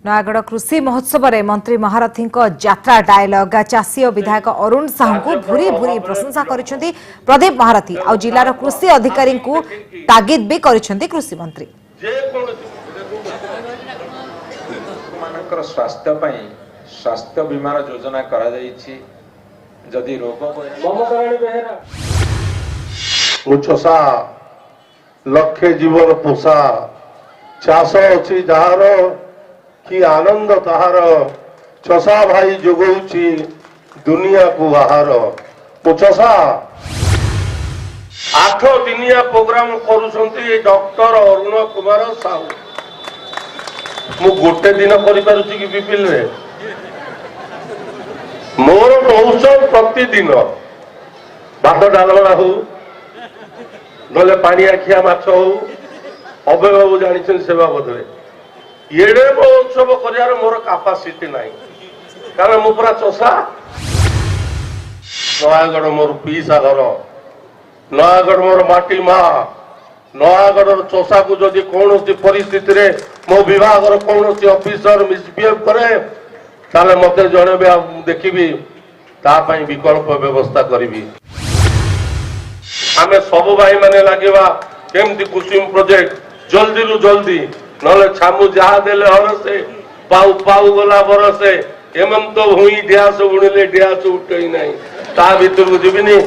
नयागढ़ कृषि महोत्सव में मंत्री महारथी यात्रा डायलग चाषी और विधायक अरुण साहू को भूरी भूरी प्रशंसा करिसेंती प्रदीप महारथी और जिलार कृषि अधिकारी को तागिद भी करिसेंती कृषि मंत्री। स्वास्थ्य स्वास्थ्य बीमा योजना करा जायछि जदि रोग मुछसा लक्षे जीवन पोषा चाष अच्छी जार कि आनंद ताहार चषा भाई जोगौची दुनिया को आहार मुछसा 8 दिनिया प्रोग्राम करुछंती डॉक्टर अरुण कुमार साहू मु गोटे दिन करि पारुछि कि बिपिल रे मोर महोत्सव प्रतिदिन भात डालमा हो नले पानी आखिया माछ हो अबे बाबू जानी सेवा बोधे ये महोत्सव कर मोर कैपेसिटी नाई कारण मु पूरा चषा नयागढ़ मोर पीसा घर नयागढ़ मोर माटी माँ नयागढ़ चषा को जदि कौन परिस्थिति रे मो विभाग कौन ऑफिसर मिसबिहेव करे ताले मते जणेबे देखिबी तापाई विकल्प व्यवस्था करिबी आमे सब भाई माने लागिबा केमती कुसुम प्रोजेक्ट जल्दी रु जल्दी नले छामु जहा देले हरसे पाऊ पाऊ गला बरसे हेमंत भूई ढ्यास बुणिले ढ्यास उठई नाही ता भीतर को जीविनी।